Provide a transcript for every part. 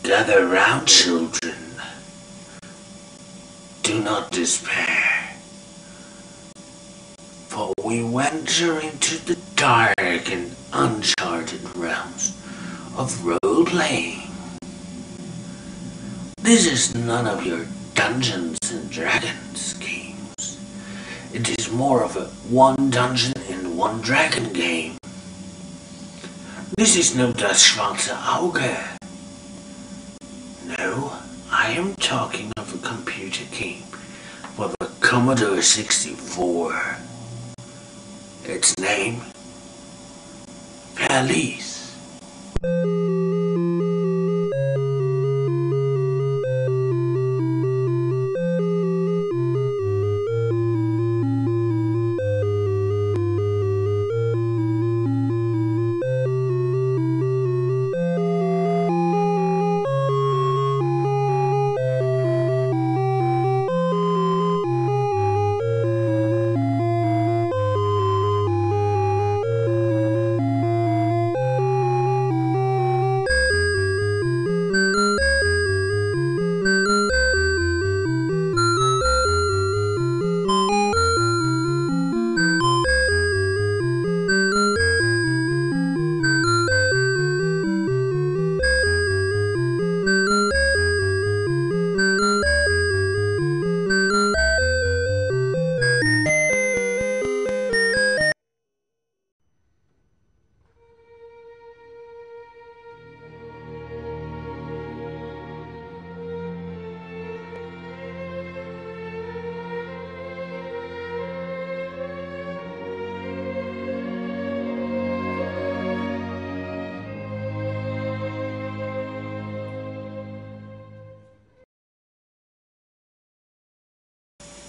Gather round, children. Do not despair, for we venture into the dark and uncharted realms of role-playing. This is none of your Dungeons and Dragons games. It is more of a one dungeon and one dragon game. This is no Das Schwarze Auge. No, I am talking of a computer game for the Commodore 64. Its name, Verlies.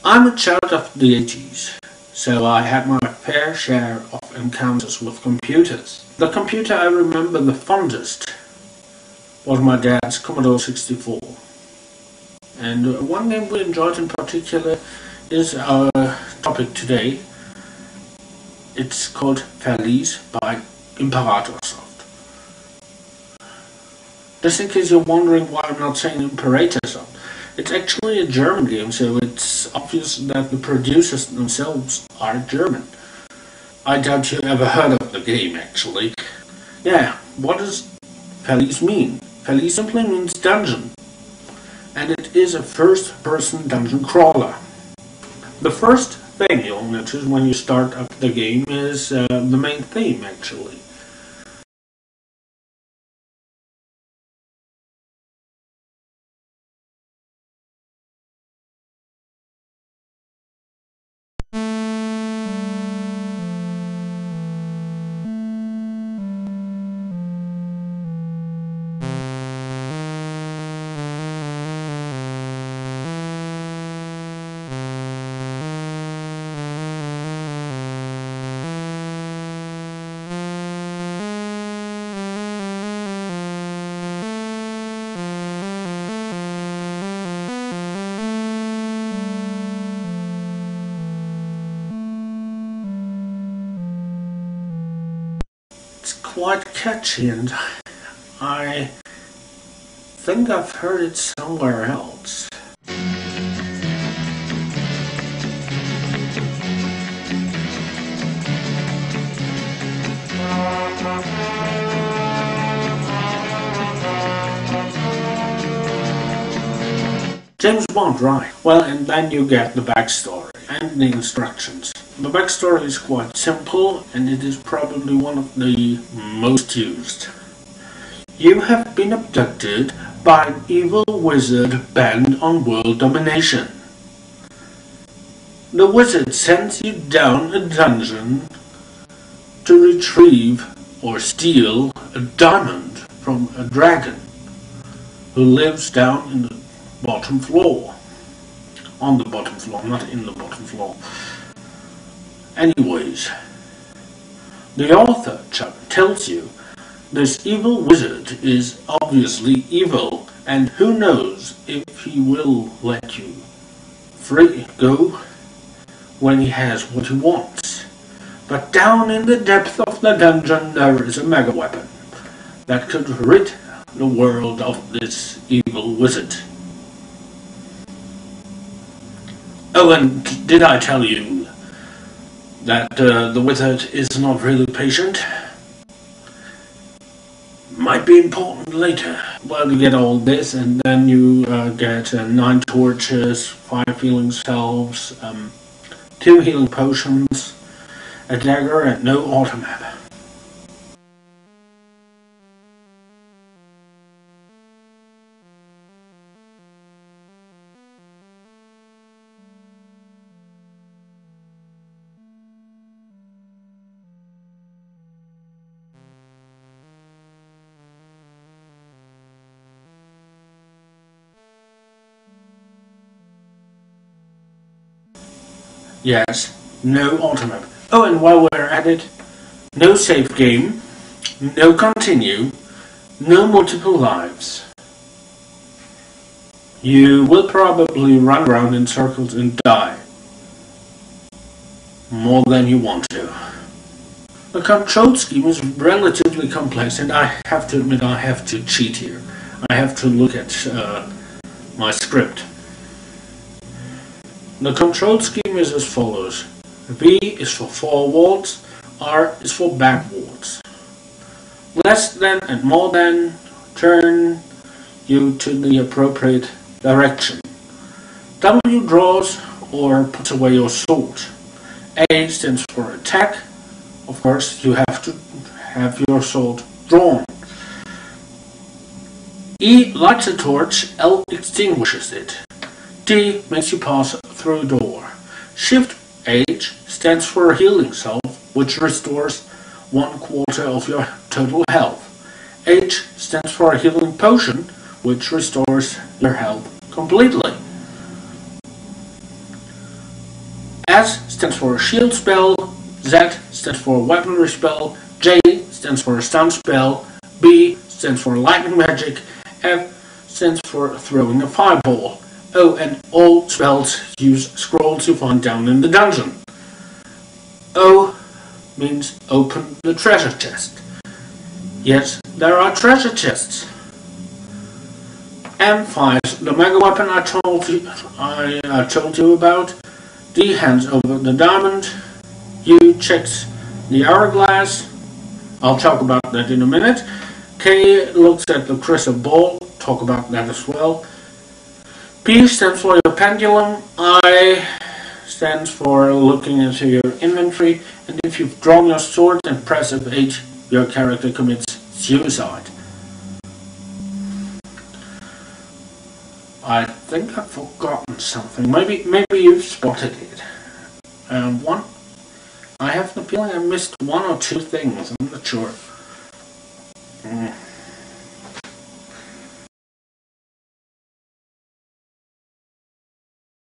I'm a child of the 80s, so I had my fair share of encounters with computers. The computer I remember the fondest was my dad's Commodore 64. And one game we enjoyed in particular is our topic today. It's called Verlies by Imperatorsoft. Just in case you're wondering why I'm not saying Imperatorsoft. It's actually a German game, so it's obvious that the producers themselves are German. I doubt you ever heard of the game, actually. Yeah, what does Verlies mean? Verlies simply means dungeon, and it is a first-person dungeon crawler. The first thing you'll notice when you start up the game is the main theme, actually. It's quite catchy, and I think I've heard it somewhere else. James Bond, right? Well, and then you get the backstory and the instructions. The backstory is quite simple, and it is probably one of the most used. You have been abducted by an evil wizard bent on world domination. The wizard sends you down a dungeon to retrieve or steal a diamond from a dragon who lives down in the bottom floor. On the bottom floor, not in the bottom floor. Anyways, the author, Chuck, tells you this evil wizard is obviously evil, and who knows if he will let you free go when he has what he wants. But down in the depth of the dungeon there is a mega weapon that could rid the world of this evil wizard. Oh, and did I tell you that the wizard is not really patient? Might be important later. Well, you get all this, and then you get 9 torches, 5 healing salves, 2 healing potions, a dagger, and no auto map. Yes, no auto map. Oh, and while we're at it, no save game, no continue, no multiple lives. You will probably run around in circles and die. More than you want to. The control scheme is relatively complex, and I have to admit I have to cheat here. I have to look at my script. The control scheme is as follows. V is for forwards, R is for backwards. Less than and more than turn you to the appropriate direction. W draws or puts away your sword. A stands for attack. Of course, you have to have your sword drawn. E lights a torch, L extinguishes it. D makes you pass through a door. Shift H stands for a healing salve, which restores 1/4 of your total health. H stands for a healing potion, which restores your health completely. S stands for a shield spell, Z stands for a weaponry spell, J stands for a stun spell, B stands for lightning magic, F stands for throwing a fireball. Oh, and all spells use scrolls you find down in the dungeon. O means open the treasure chest. Yes, there are treasure chests. M5, the mega weapon I told you about. D hands over the diamond. U checks the hourglass. I'll talk about that in a minute. K looks at the crystal ball. Talk about that as well. P stands for your pendulum. I stands for looking into your inventory. And if you've drawn your sword and press F8, your character commits suicide. I think I've forgotten something. Maybe you've spotted it. I have the feeling I missed 1 or 2 things. I'm not sure.